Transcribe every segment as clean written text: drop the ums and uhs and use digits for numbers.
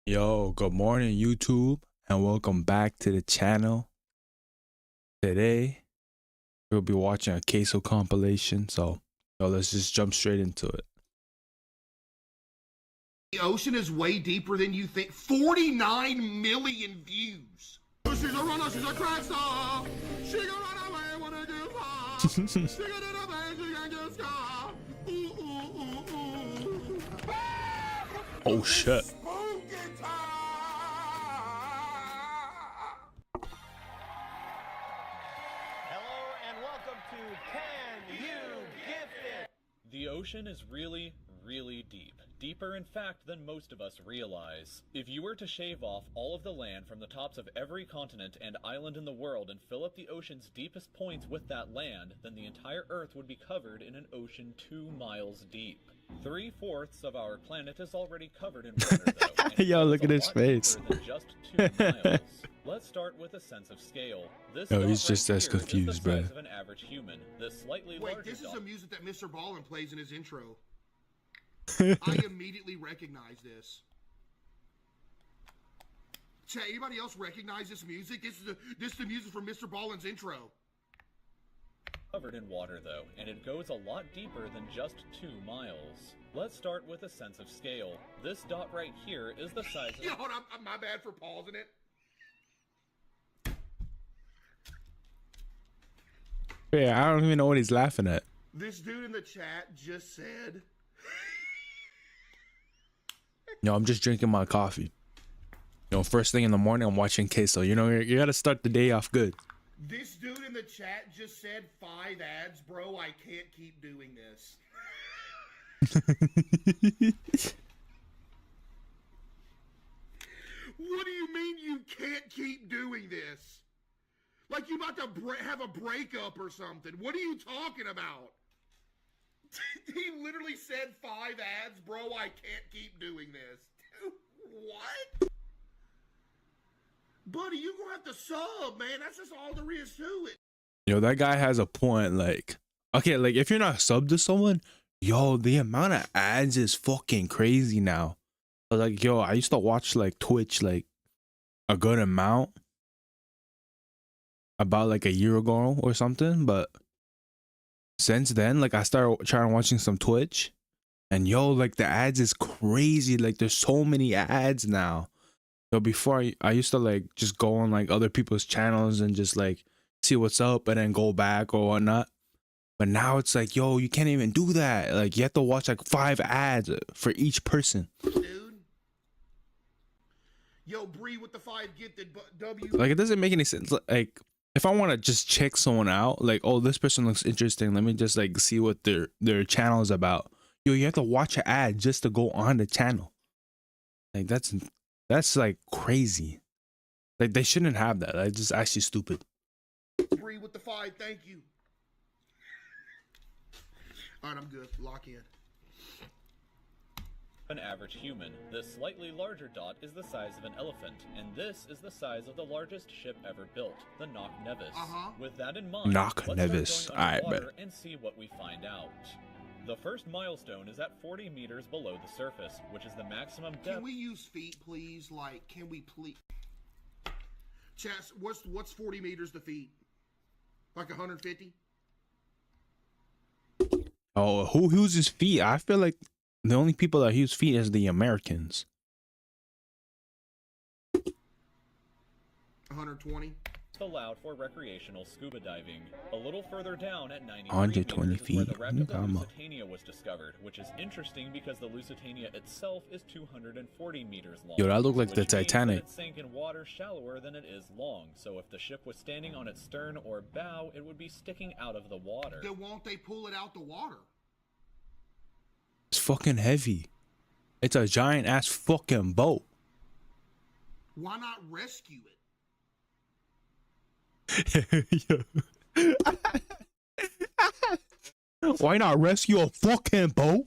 Yo, good morning, YouTube, and welcome back to the channel. Today, we'll be watching a queso compilation, so let's just jump straight into it. The ocean is way deeper than you think. 49 million views. She's a runner, she's a crack star. She can run away when it gets hot. She can do the thing, she can get scar. Ooh, ooh, ooh, ooh. Oh shit. Hello and welcome to Can You Gift It? The ocean is really, really deep. Deeper, in fact, than most of us realize. If you were to shave off all of the land from the tops of every continent and island in the world and fill up the ocean's deepest points with that land, then the entire Earth would be covered in an ocean 2 miles deep. 3/4 of our planet is already covered in water, though. And Yo, it look is at a his lot face. deeper than just 2 miles. Let's start with a sense of scale. This Yo, dot he's just right as here is the confused, size bruh. of an average human. This slightly Wait, larger this is dot. the music that Mr. Ballin plays in his intro. I immediately recognize this. Chat, anybody else recognize this music? This is the music from Mr. Ballin's intro. Covered in water, though, and it goes a lot deeper than just 2 miles. Let's start with a sense of scale. This dot right here is the size of... Yo, I'm my bad for pausing it. Yeah, I don't even know what he's laughing at. This dude in the chat just said... Yo, I'm just drinking my coffee. First thing in the morning, I'm watching queso. You gotta start the day off good. This dude in the chat just said 5 ads, bro. I can't keep doing this. What do you mean you can't keep doing this? Like you about to have a breakup or something. What are you talking about? He literally said 5 ads, bro. I can't keep doing this. Dude, what? Buddy, you gonna have to sub, man. That's just all there is to it. That guy has a point. Like, okay, like if you're not subbed to someone, the amount of ads is fucking crazy now. But like, I used to watch like Twitch like a good amount about like a year ago or something, but since then, like I started trying watching some Twitch, and like the ads is crazy. Like there's so many ads now. Before I used to like just go on like other people's channels and just like see what's up and then go back or whatnot. But now it's like, you can't even do that. Like you have to watch like 5 ads for each person. Dude. Yo, Bree with the 5 gifted W. Like it doesn't make any sense. Like if I want to just check someone out, like, oh, this person looks interesting, let me just like see what their channel is about. You have to watch an ad just to go on the channel. Like that's like crazy. Like they shouldn't have that. That's just actually stupid. Bree with the 5, thank you. Alright, I'm good. Lock in. An average human. This slightly larger dot is the size of an elephant, and this is the size of the largest ship ever built, the Knock Nevis. With that in mind, Knock let's Nevis. start going Alright, underwater and see what we find out. The first milestone is at 40 meters below the surface, which is the maximum depth. Can we use feet, please? Like, can we please? Chess, what's 40 meters to feet? Like 150? Oh, who uses feet? I feel like the only people that use feet is the Americans. 120? allowed for recreational scuba diving. A little further down at 93 120 meters is where the feet. wreck of the Come on. Lusitania was discovered, which is interesting because the Lusitania itself is 240 meters long. Yo, that looked like the which means that Titanic. it sank in water shallower than it is long, so if the ship was standing on its stern or bow, it would be sticking out of the water. Then won't they pull it out the water? It's fucking heavy. It's a giant ass fucking boat. Why not rescue it? Why not rescue a fucking boat?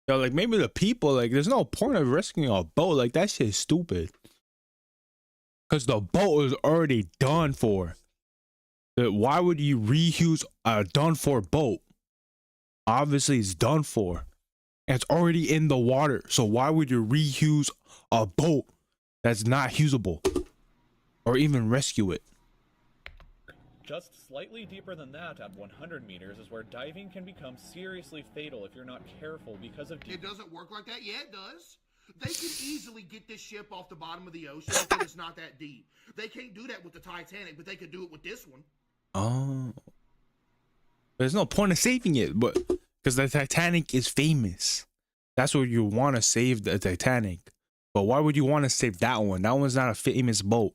Yo, like maybe the people, like there's no point of rescuing a boat. Like that shit's stupid. Cause the boat is already done for. Why would you reuse a done for boat? Obviously it's done for. And it's already in the water. So why would you reuse a boat that's not usable or even rescue it. Just slightly deeper than that, at 100 meters, is where diving can become seriously fatal if you're not careful because of It doesn't work like that. Yeah, it does. They can easily get this ship off the bottom of the ocean because it's not that deep. They can't do that with the Titanic, but they could do it with this one. Oh. There's no point of saving it, but because the Titanic is famous. That's where you want to save the Titanic. But why would you want to save that one? That one's not a famous boat.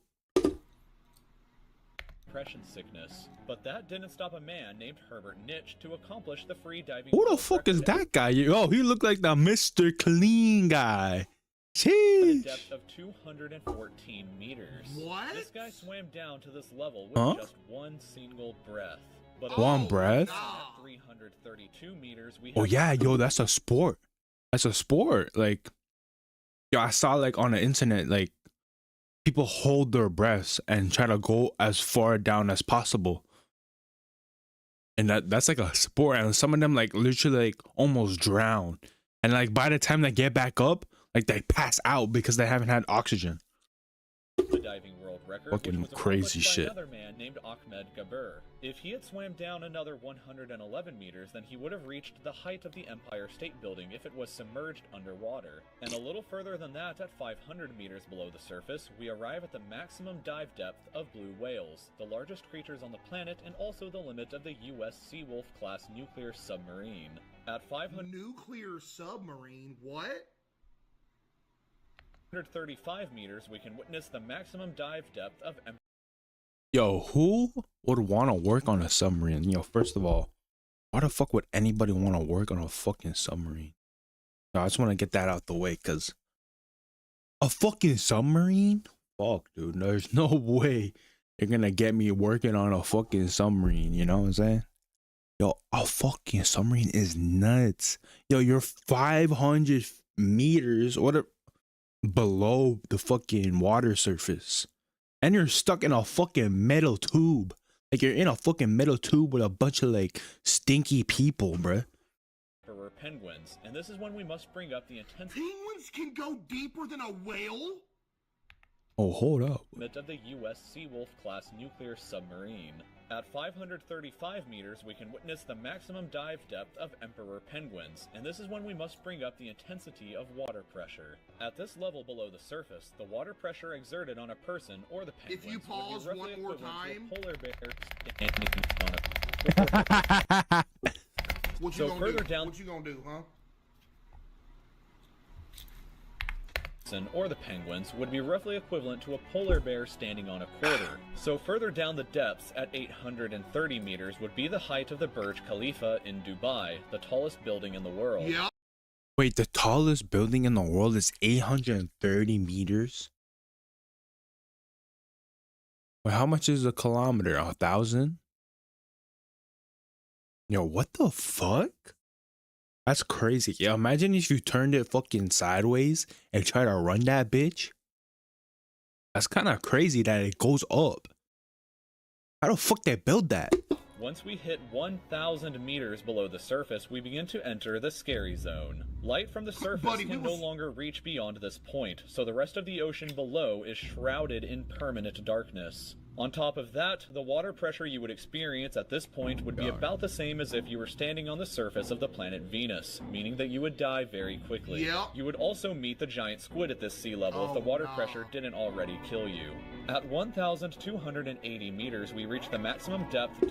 depression sickness. But that didn't stop a man named Herbert Nitsch to accomplish the free diving. Who the fuck is that guy? Oh, he looked like the Mr. Clean guy. Jeez. At a depth of 214 meters. What? This guy swam down to this level with just one single breath. But One breath? At 332 meters, we Oh have yeah, yo, that's a sport. That's a sport. Like, yo, I saw like on the internet, like people hold their breaths and try to go as far down as possible. And that's like a sport. And some of them like literally like almost drown. And like by the time they get back up, like they pass out because they haven't had oxygen. the diving world record, Fucking which was crazy accomplished by shit. another man named Ahmed Gabir. If he had swam down another 111 meters, then he would have reached the height of the Empire State Building if it was submerged underwater. And a little further than that, at 500 meters below the surface, we arrive at the maximum dive depth of blue whales, the largest creatures on the planet and also the limit of the U.S. Seawolf class nuclear submarine. At 500 Nuclear submarine? What? 135 meters, we can witness the maximum dive depth of Yo, who would want to work on a submarine? Yo, first of all, why the fuck would anybody want to work on a fucking submarine? Yo, I just want to get that out the way, because a fucking submarine? Fuck, dude. There's no way you're going to get me working on a fucking submarine. You know what I'm saying? Yo, a fucking submarine is nuts. Yo, you're 500 meters below the fucking water surface. And you're stuck in a fucking metal tube. Like you're in a fucking metal tube with a bunch of like stinky people, bruh. emperor penguins, and this is when we must bring up the intensity Penguins can go deeper than a whale? Oh, hold up. of the U.S. Seawolf class nuclear submarine. At 535 meters, we can witness the maximum dive depth of emperor penguins, and this is when we must bring up the intensity of water pressure. At this level below the surface, the water pressure exerted on a person or the penguins If you pause would be roughly one more equivalent to time. a polar bear standing on a What you So gonna further do? down- What you gonna do, huh? or the penguins would be roughly equivalent to a polar bear standing on a quarter. So further down the depths at 830 meters would be the height of the Burj Khalifa in Dubai, the tallest building in the world. Yeah. Wait, the tallest building in the world is 830 meters? Wait, how much is a kilometer? 1,000? Yo, what the fuck? That's crazy. Yeah, imagine if you turned it fucking sideways and try to run that bitch. That's kind of crazy that it goes up. How the fuck they build that? Once we hit 1,000 meters below the surface, we begin to enter the scary zone. Light from the surface Buddy, can we no was- longer reach beyond this point, so the rest of the ocean below is shrouded in permanent darkness. On top of that, the water pressure you would experience at this point would be about the same as if you were standing on the surface of the planet Venus, meaning that you would die very quickly. Yep. You would also meet the giant squid at this sea level if the Oh, water no. pressure didn't already kill you. At 1,280 meters, we reach the maximum depth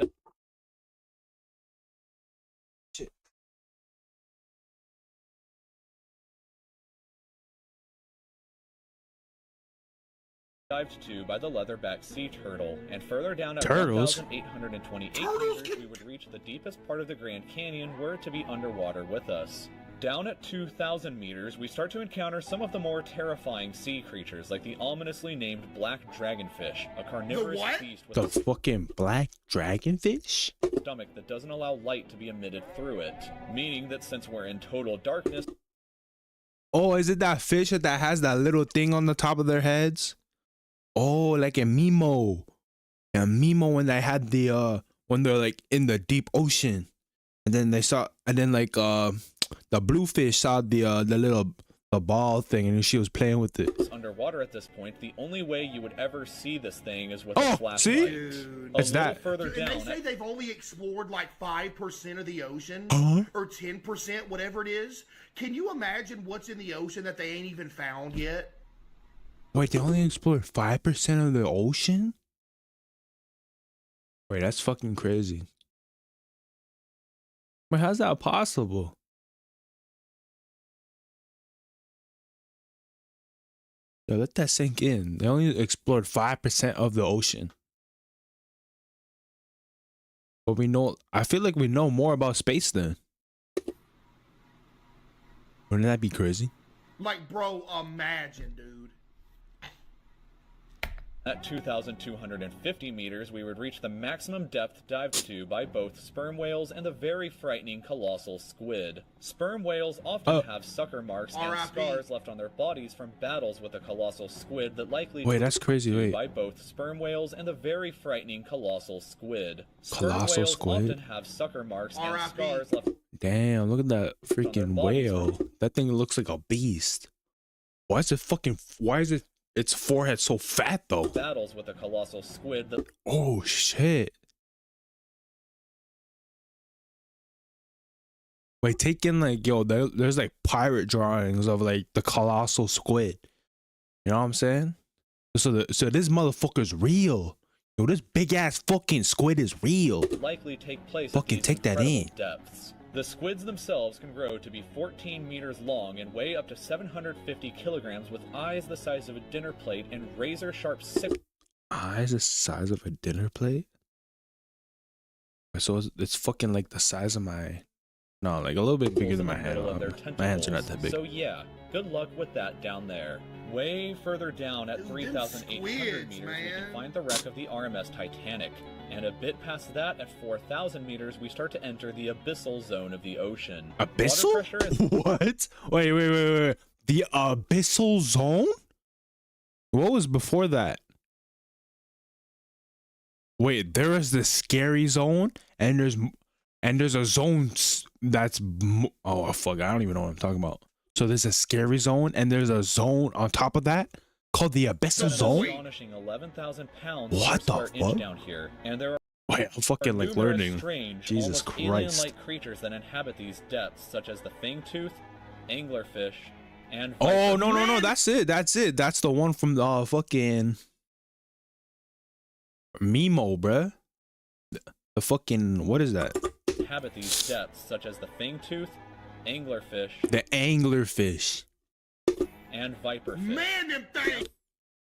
dived to by the leatherback sea turtle, and further down at Turtles? 1,828 Turtles meters, can- we would reach the deepest part of the Grand Canyon were it to be underwater with us. Down at 2,000 meters, we start to encounter some of the more terrifying sea creatures, like the ominously named black dragonfish, a carnivorous what? beast with The a fucking black dragonfish? stomach that doesn't allow light to be emitted through it, meaning that since we're in total darkness, Oh, is it that fish that has that little thing on the top of their heads? Oh, like a Mimo. A Mimo when they had the when they're like in the deep ocean. And then they saw, and then like the bluefish saw the little the ball thing, and she was playing with it. Underwater at this point, the only way you would ever see this thing is with Oh, a flashlight. see? Dude. A It's little that. further And down. they say they've only explored like 5% of the ocean, Huh? or 10%, whatever it is. Can you imagine what's in the ocean that they ain't even found yet? Wait, they only explored 5% of the ocean? Wait, that's fucking crazy. Wait, how's that possible? Yo, let that sink in. They only explored 5% of the ocean. But we know, I feel like we know more about space then. Wouldn't that be crazy? Like, bro, imagine, dude. At 2,250 meters, we would reach the maximum depth dived to by both sperm whales and the very frightening colossal squid. Sperm whales often have sucker marks and R.I.P. scars left on their bodies from battles with a colossal squid that likely Wait, that's crazy. Wait. by both sperm whales and the very frightening colossal squid. Sperm Colossal whales squid? often have sucker marks and R.I.P. scars left. Damn, look at that freaking bodies. whale. That thing looks like a beast. Why is it its forehead so fat though? Battles with a colossal squid that Oh shit. Wait, take in like, yo, there's like pirate drawings of like the colossal squid. You know what I'm saying? So this motherfucker's real. Yo, this big ass fucking squid is real. likely take place Fucking at these take that incredible in. depths. The squids themselves can grow to be 14 meters long and weigh up to 750 kilograms with eyes the size of a dinner plate and razor-sharp Eyes the size of a dinner plate? So it's fucking like the size of my... No, like a little bit bigger than my hand. My hands are not that big. So yeah, good luck with that down there. Way further down at Dude, them 3,800 squids, meters, we man. can find the wreck of the RMS Titanic. And a bit past that, at 4,000 meters, we start to enter the abyssal zone of the ocean. Abyssal? Water pressure is What? Wait. The abyssal zone? What was before that? Wait, there is the scary zone, and there's a zone that's oh fuck, I don't even know what I'm talking about. So there's a scary zone, and there's a zone on top of that called the abyssal zone. astonishing 11,000 pounds What per the square inch fuck? down here, and there are Wait, I'm fucking like numerous learning. strange, Jesus almost Christ. alien-like creatures that inhabit these depths, such as the fangtooth, anglerfish, and Oh viper- no, that's it. That's the one from the fucking Mimo, bruh. The fucking, what is that? inhabit these depths, such as the fangtooth, anglerfish, The anglerfish. and viperfish. Man, them things.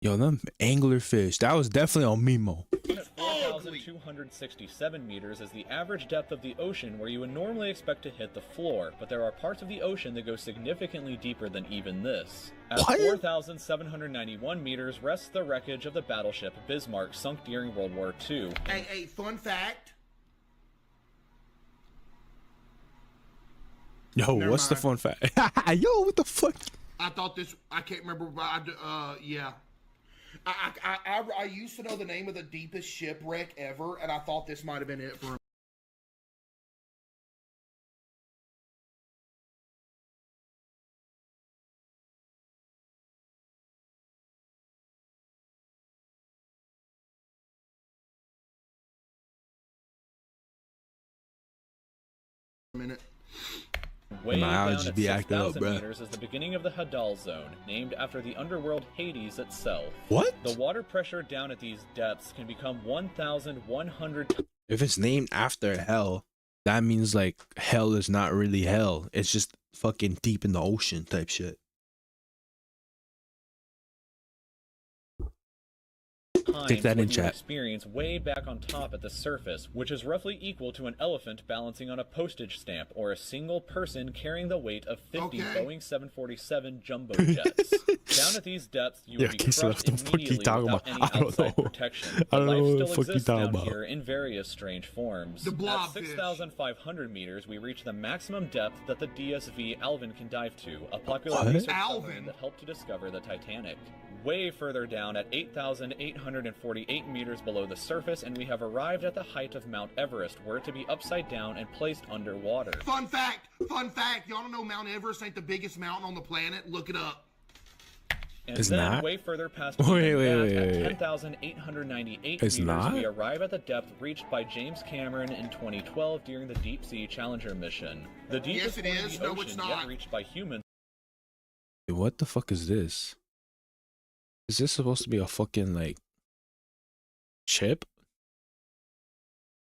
Yo, them anglerfish. That was definitely on Mimo. At 4,267 meters is the average depth of the ocean where you would normally expect to hit the floor, but there are parts of the ocean that go significantly deeper than even this. At What? 4,791 meters rests the wreckage of the battleship Bismarck sunk during World War II. Hey, fun fact. Yo, Never what's the mind. fun fact? Yo, what the fuck? I thought this. I can't remember. But yeah. I used to know the name of the deepest shipwreck ever, and I thought this might have been it for. A minute. Way My eyes down just at be acting up, 6,000 bruh. meters is the beginning of the Hadal Zone, named after the underworld Hades itself. What? The water pressure down at these depths can become 1,100 If it's named after hell, that means like hell is not really hell. It's just fucking deep in the ocean type shit. times Take that what in, you chat. experience way back on top at the surface, which is roughly equal to an elephant balancing on a postage stamp or a single person carrying the weight of 50 Okay. Boeing 747 jumbo jets. Down at these depths, you Yeah, would be Casey, what crushed the fuck you immediately talking without about? any I don't outside know. protection. I But don't know life what the still fuck you exists talking down about. here in various strange forms. The At blobfish. 6,500 meters, we reach the maximum depth that the DSV Alvin can dive to, a popular What? research Alvin? submarine that helped to discover the Titanic. Way further down at 8,848 meters below the surface, and we have arrived at the height of Mount Everest, where to be upside down and placed underwater. Fun fact, y'all don't know Mount Everest ain't the biggest mountain on the planet? Look it up. And It's then not? way further past Wait, at 10,898 It's meters, not? we arrive at the depth reached by James Cameron in 2012 during the Deep Sea Challenger mission. The deepest Yes, it point of is. the No, ocean it's yet not. reached by humans. What the fuck is this? Is this supposed to be a fucking like chip?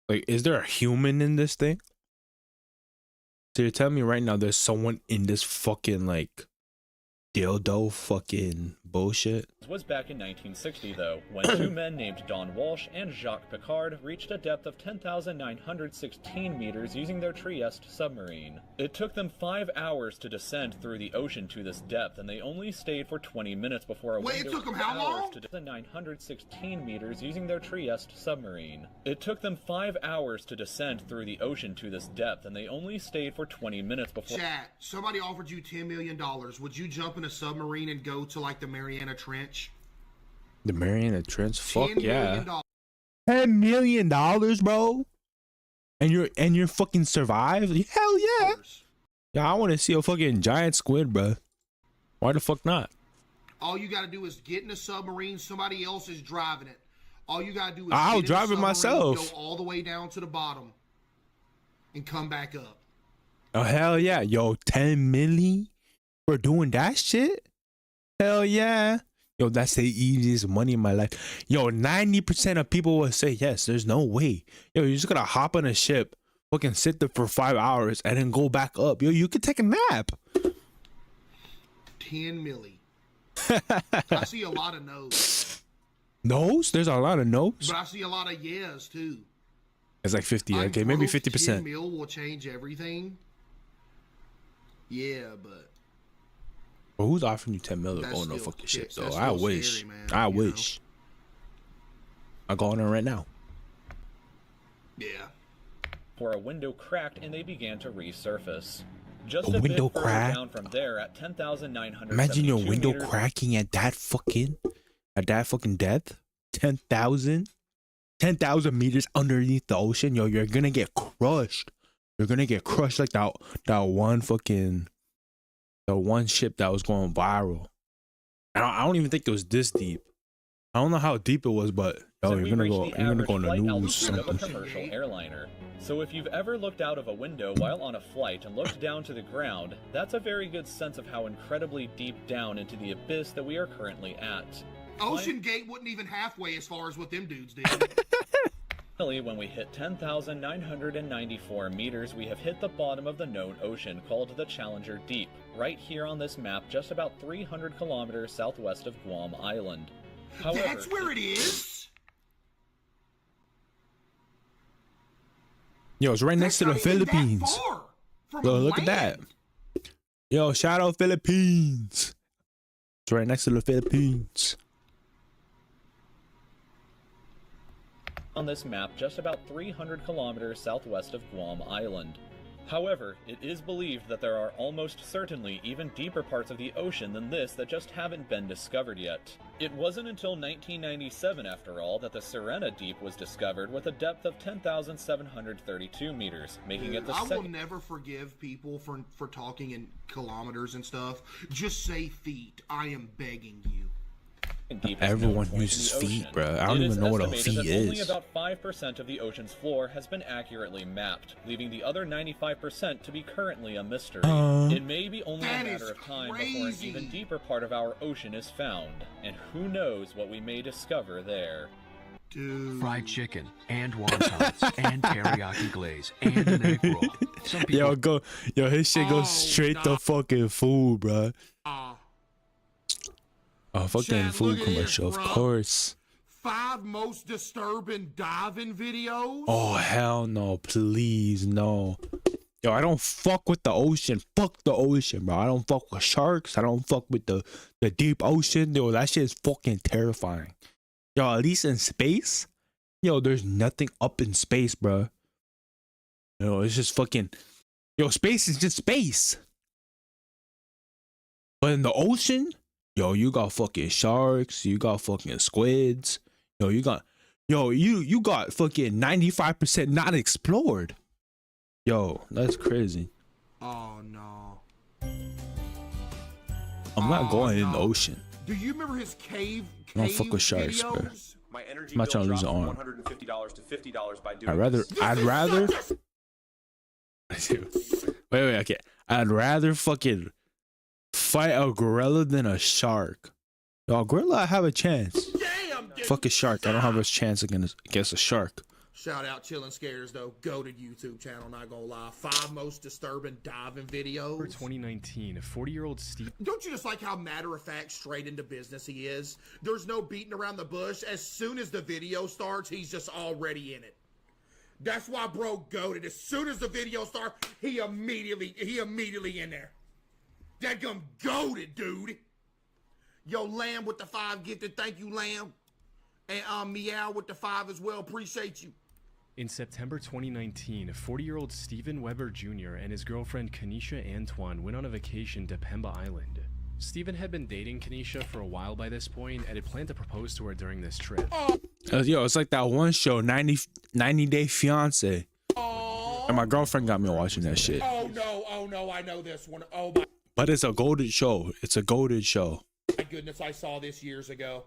Like, is there a human in this thing? So you're telling me right now there's someone in this fucking like dildo fucking bullshit? Was back in 1960, though, when two men named Don Walsh and Jacques Picard reached a depth of 10,916 meters using their Trieste submarine. It took them 5 hours to descend through the ocean to this depth, and they only stayed for 20 minutes before a Wait, it window took them of how hours long? to 916 meters using their Trieste submarine. It took them 5 hours to descend through the ocean to this depth, and they only stayed for 20 minutes before... Chat, somebody offered you $10 million. Would you jump in a submarine and go to like the Mariana Trench? The Mariana Trench? Fuck $10 yeah. million. $10 million, bro? And you're fucking survive? Hell yeah. Yeah, I want to see a fucking giant squid, bro. Why the fuck not? All you gotta do is get in a submarine. Somebody else is driving it. All you gotta do is I'll get in drive a it submarine, myself. Go all the way down to the bottom, and come back up. Oh, hell yeah. Yo, 10 milli for doing that shit? Hell yeah. Yo, that's the easiest money in my life. Yo, 90% of people will say yes. There's no way. Yo, you're just gonna hop on a ship, fucking sit there for 5 hours, and then go back up. Yo, you could take a nap. 10 milli. I see a lot of no's, No's? There's a lot of no's. but I see a lot of yes too. It's like 50. I'm Okay, maybe broke, 10 50%. mil will change everything. Yeah, but But who's offering you 10 million? That's Oh, no still- fucking shit, that's though. I still wish. scary, man, I you know? wish. I'll go on there right now. yeah. For a window cracked and they began to resurface. Just A a window bit further crack? down from there at 10,972 Imagine your window meters, cracking at that fucking depth. 10,000 meters underneath the ocean. Yo, you're gonna get crushed. You're gonna get crushed like that one fucking, the one ship that was going viral. I don't even think it was this deep. I don't know how deep it was, but yo, and you're we gonna reached go the on average the flight news or altitude of a something. commercial airliner. So if you've ever looked out of a window while on a flight and looked down to the ground, that's a very good sense of how incredibly deep down into the abyss that we are currently at. Ocean Gate wasn't even halfway as far as what them dudes did. Finally, when we hit 10,994 meters, we have hit the bottom of the known ocean called the Challenger Deep, right here on this map just about 300 kilometers southwest of Guam Island. However, That's where it is. Yo, it's right next to the That's not even that Philippines. far from Yo, look at that. land. Yo, shout out Philippines. It's right next to the Philippines. on this map just about 300 kilometers southwest of Guam Island. However, it is believed that there are almost certainly even deeper parts of the ocean than this that just haven't been discovered yet. It wasn't until 1997, after all, that the Sirena Deep was discovered with a depth of 10,732 meters, making it the I will second... never forgive people for talking in kilometers and stuff. Just say feet. I am begging you. deepest Everyone known point uses in the feet, ocean. bruh. I don't It even is know what a estimated feet that Only is. about 5% of the ocean's floor has been accurately mapped, leaving the other 95% to be currently a mystery. It may be only a That matter is of time before an crazy. even deeper part of our ocean is found, and who knows what we may discover there. Dude. Fried chicken and wontons and teriyaki glaze and an egg roll. Some people His shit goes Oh, straight nah. to fucking food, bruh. A fucking Chad, look food at commercial, this, of bruh. course. 5 most disturbing diving videos. Oh hell no, please no. Yo, I don't fuck with the ocean. Fuck the ocean, bro. I don't fuck with sharks. I don't fuck with the deep ocean. Yo, that shit is fucking terrifying. Yo, at least in space, yo, there's nothing up in space, bro. Yo, it's just fucking. Yo, space is just space. But in the ocean, yo, you got fucking sharks. You got fucking squids. Yo, you got fucking 95% not explored. Yo, that's crazy. Oh no. I'm not going in the ocean. Do you remember his cave I don't fuck with sharks, bro. videos? My energy I'm not trying to bill lose an dropped arm. from $150 to $50 by doing I'd rather. Wait, okay. I'd rather fucking fight a gorilla than a shark. Yo, a gorilla, I have a chance. Damn, dude. Fuck a shark. I don't have a chance against a shark. Shout out Chillin' Scares though. Go to YouTube channel, not gonna lie. 5 most disturbing diving videos. For 2019, a 40-year-old Steve. Don't you just like how matter of fact straight into business he is? There's no beating around the bush. As soon as the video starts, he's just already in it. That's why bro goated. As soon as the video starts, he immediately in there. Dadgum goated, dude. Yo, Lamb with the 5 gifted. Thank you, Lamb. And Meow with the 5 as well. Appreciate you. In September 2019, 40-year-old Stephen Weber Jr. and his girlfriend Kanisha Antoine went on a vacation to Pemba Island. Stephen had been dating Kanisha for a while by this point and had planned to propose to her during this trip. Yo, it's like that one show, 90 Day Fiance. And my girlfriend got me watching that shit. Oh no, I know this one. Oh But it's a goated show. It's a goated show. my goodness, I saw this years ago.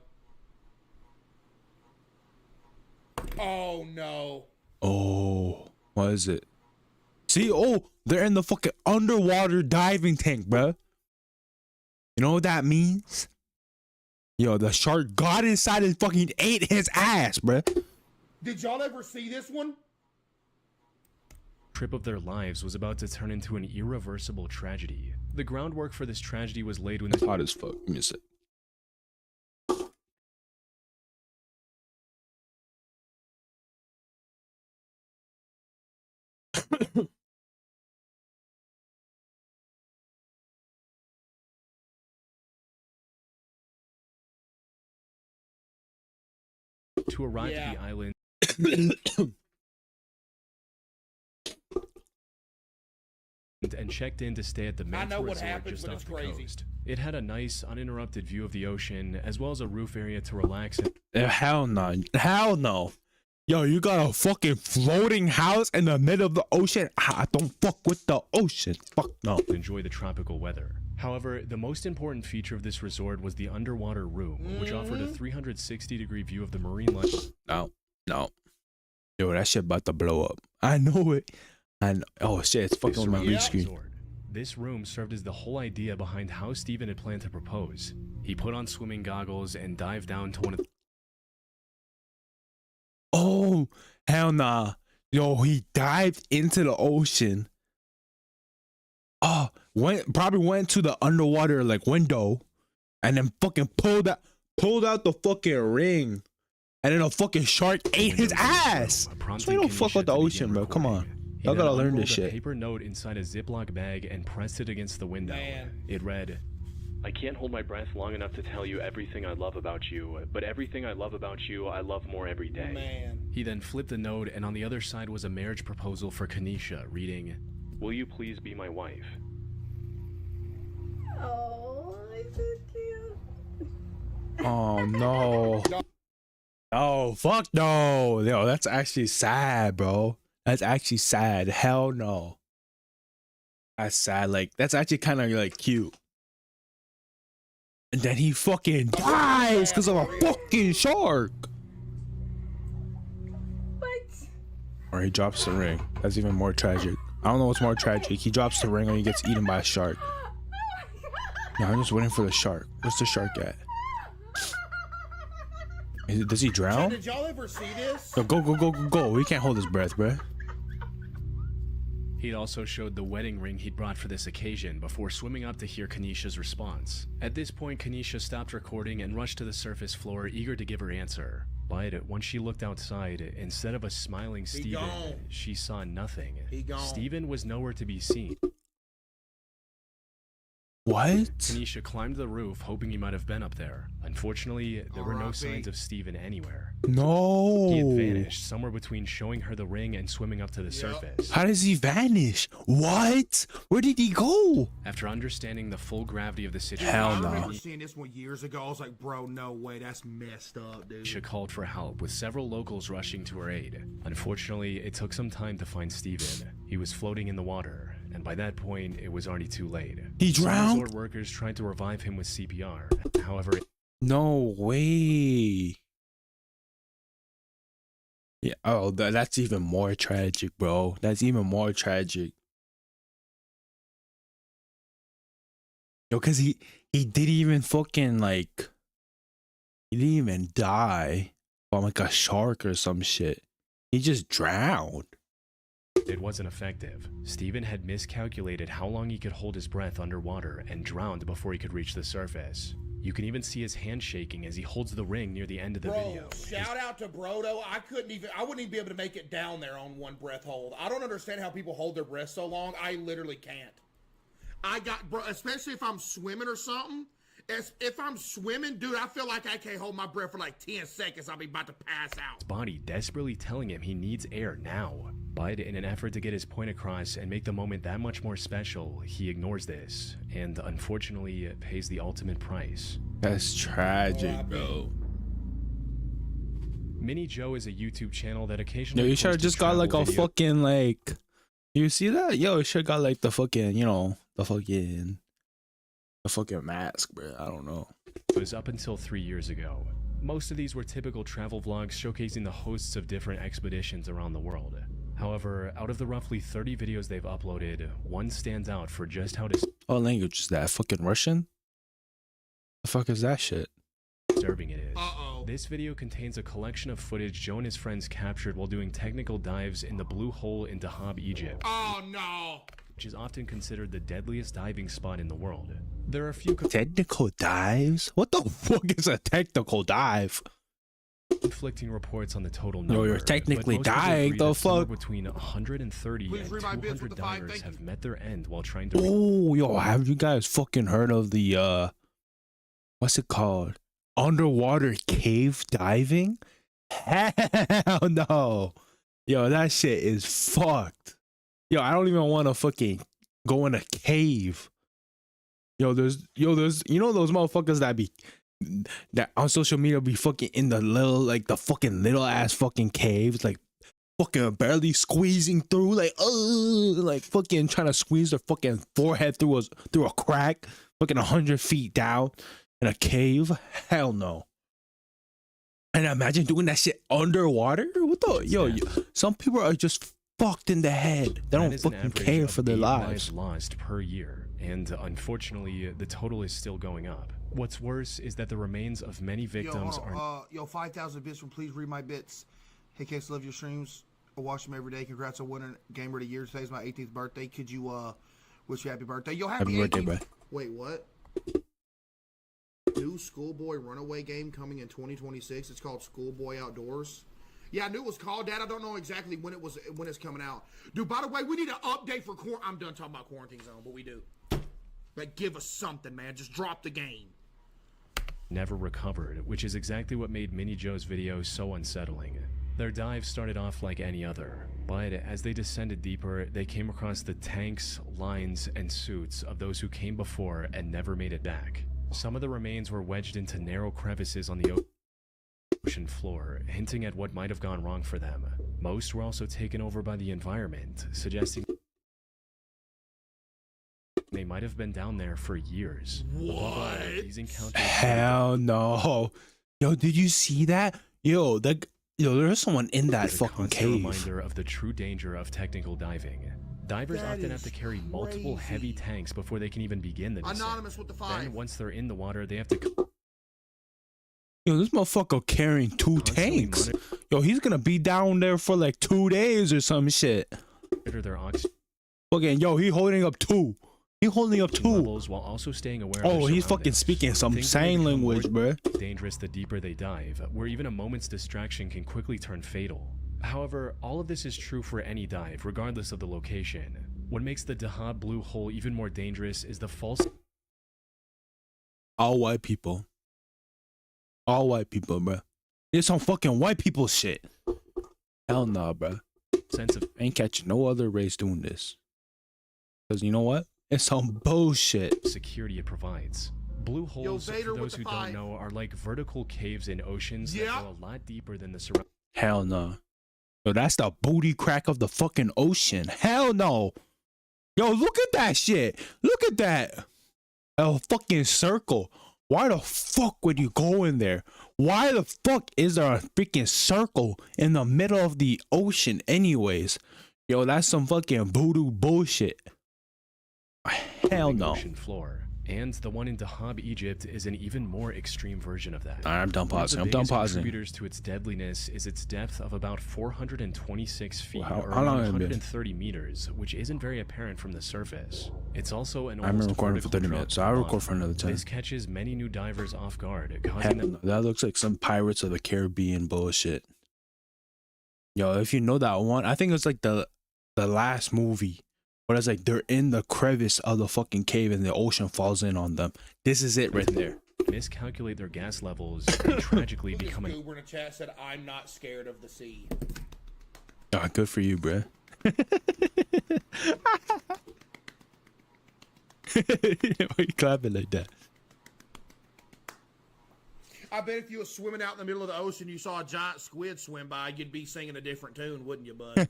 Oh no. Oh, what is it? See, they're in the fucking underwater diving tank, bruh. You know what that means? Yo, the shark got inside and fucking ate his ass, bruh. Did y'all ever see this one? Trip of their lives was about to turn into an irreversible tragedy. The groundwork for this tragedy was laid when It's hot as fuck. Give me a sec. to arrive Yeah. at the island and checked in to stay at the Manta know what Resort happens just when off it's the crazy. coast. It had a nice, uninterrupted view of the ocean, as well as a roof area to relax in. Hell no. Hell no. Yo, you got a fucking floating house in the middle of the ocean? I don't fuck with the ocean. Fuck no. To enjoy the tropical weather. However, the most important feature of this resort was the underwater room, which offered a 360-degree view of the marine life. No. Yo, that shit about to blow up. I know it. And oh shit, it's fucking on my green screen. Resort. This room served as the whole idea behind how Stephen had planned to propose. He put on swimming goggles and dived down to one of the Oh, hell nah. Yo, he dived into the ocean. Oh, probably went to the underwater like window and then fucking pulled out the fucking ring. And then a fucking shark ate his ass. So you don't fuck with the ocean, bro. Come on. Y'all gotta learn this shit. A paper note inside a Ziploc bag and pressed it against the window. Man. It read, "I can't hold my breath long enough to tell you everything I love about you, but everything I love about you, I love more every day." Man. He then flipped the note, and on the other side was a marriage proposal for Kanisha, reading, "Will you please be my wife?" Oh, it's so cute. Oh no. No, fuck no. Yo, that's actually sad, bro. That's actually sad. Hell no. That's sad. Like, that's actually kind of like cute. And then he fucking dies because of a fucking shark. What? Or he drops the ring. That's even more tragic. I don't know what's more tragic. He drops the ring or he gets eaten by a shark. No, I'm just waiting for the shark. Where's the shark at? Does he drown? Did y'all ever see this? Yo, go. We can't hold his breath, bruh. He'd also showed the wedding ring he'd brought for this occasion before swimming up to hear Kanisha's response. At this point, Kanisha stopped recording and rushed to the surface floor, eager to give her answer. But once she looked outside, instead of a smiling Steven, she saw nothing. Steven was nowhere to be seen. What? Kanisha climbed the roof, hoping he might have been up there. Unfortunately, there were no signs of Steven anywhere. No. He had vanished somewhere between showing her the ring and swimming up to the surface. How does he vanish? What? Where did he go? After understanding the full gravity of the situation, Hell no. I remember seeing this one years ago. I was like, bro, no way, that's messed up, dude. Kanisha called for help, with several locals rushing to her aid. Unfortunately, it took some time to find Steven. He was floating in the water, and by that point, it was already too late. He drowned? Some resort workers tried to revive him with CPR. However, No way. Yeah. Oh, that's even more tragic, bro. That's even more tragic. Yo, cause he didn't even fucking like. He didn't even die from like a shark or some shit. He just drowned. it wasn't effective. Steven had miscalculated how long he could hold his breath underwater and drowned before he could reach the surface. You can even see his hand shaking as he holds the ring near the end of the video. Shout out to Brodo. I wouldn't even be able to make it down there on one breath hold. I don't understand how people hold their breath so long. I literally can't. Bro, especially if I'm swimming or something. If I'm swimming, dude, I feel like I can't hold my breath for like 10 seconds. I'll be about to pass out. His body desperately telling him he needs air now. But in an effort to get his point across and make the moment that much more special, he ignores this and unfortunately pays the ultimate price. That's tragic, bro. Mini Joe is a YouTube channel that occasionally. Yo, you should have just got like a fucking like. You see that? Yo, you should got like the fucking, you know, the fucking mask, bro. I don't know. It was up until 3 years ago. Most of these were typical travel vlogs showcasing the hosts of different expeditions around the world. However, out of the roughly 30 videos they've uploaded, one stands out for just how What language is that? Fucking Russian? The fuck is that shit? disturbing it is. This video contains a collection of footage Joe and his friends captured while doing technical dives in the Blue Hole in Dahab, Egypt. Oh no! Which is often considered the deadliest diving spot in the world. There are a few technical dives? What the fuck is a technical dive? Conflicting reports on the total number. Yo, you're technically dying. The fuck? Between 130 and 200 divers have met their end while trying to. Oh, yo, have you guys fucking heard of the what's it called? Underwater cave diving? Hell no. Yo, that shit is fucked. Yo, I don't even want to fucking go in a cave. Yo, there's you know those motherfuckers that on social media be fucking in the little, like the fucking little ass fucking caves, like fucking barely squeezing through, like fucking trying to squeeze their fucking forehead through a crack, fucking 100 feet down in a cave. Hell no. And imagine doing that shit underwater. What the yo? Some people are just fucked in the head. They don't fucking care for their lives. Lost per year, and unfortunately, the total is still going up. What's worse is that the remains of many victims are. 5,000 bits from Please Read My Bits. Hey, Case, love your streams. I watch them every day. Congrats on winning Gamer of the Year. Today's my 18th birthday. Could you wish you happy birthday? Yo, happy birthday, bro. Wait, what? New Schoolboy Runaway game coming in 2026. It's called Schoolboy Outdoors. Yeah, I knew it was called that. I don't know exactly when it's coming out. Dude, by the way, we need an update for I'm done talking about Quarantine Zone, but we do. Like, give us something, man. Just drop the game. Never recovered, which is exactly what made Mini Joe's video so unsettling. Their dive started off like any other, but as they descended deeper, they came across the tanks, lines, and suits of those who came before and never made it back. Some of the remains were wedged into narrow crevices on the ocean floor, hinting at what might have gone wrong for them. Most were also taken over by the environment, suggesting they might have been down there for years. What? These encounters. Hell no. Yo, did you see that? Yo, there's someone in that fucking cave. Reminder of the true danger of technical diving. Divers often have to carry multiple heavy tanks before they can even begin the descent. Anonymous with the 5. Then once they're in the water, they have to. Yo, this motherfucker carrying 2 tanks. Yo, he's gonna be down there for like 2 days or some shit. Their oxygen Fucking yo, he holding up two. He holding up two. Levels while also staying aware of Oh, their he's fucking surroundings. speaking some Things sign only become more language, bruh. dangerous the deeper they dive, where even a moment's distraction can quickly turn fatal. However, all of this is true for any dive, regardless of the location. What makes the Dahab Blue Hole even more dangerous is the false All white people. All white people, bruh. It's some fucking white people shit. Hell nah, bruh. sense of Ain't catching no other race doing this. Cause you know what? It's some bullshit. security it provides. Blue holes, Vader for with those the who five. don't know, are like vertical caves in oceans that Yeah. go a lot deeper than the surrounding. Hell no. Yo, that's the booty crack of the fucking ocean. Hell no. Yo, look at that shit. Look at that. A fucking circle. Why the fuck would you go in there? Why the fuck is there a freaking circle in the middle of the ocean anyways? Yo, that's some fucking voodoo bullshit. Hell no. Ocean floor. And the one in Dahab, Egypt is an even more extreme version of that. I'm done One of pausing. the I'm done biggest pausing. contributors to its deadliness is its depth of about 426 feet, How or long around has it been? 130 meters, which isn't very apparent from the surface. It's also an I've been almost recording for vertical 30 drop minutes, to so I'll the record for bottom. another 10. This catches many new divers off guard, Hell causing them no. That looks like some Pirates of the Caribbean bullshit. Yo, if you know that one, I think it's like the last movie. But it's like they're in the crevice of the fucking cave and the ocean falls in on them. This is it right there. miscalculate their gas levels and tragically This become a goober in the chat said, "I'm not scared of the sea." Oh, good for you, bruh. Why you clapping like that? I bet if you were swimming out in the middle of the ocean, you saw a giant squid swim by, you'd be singing a different tune, wouldn't you, bud?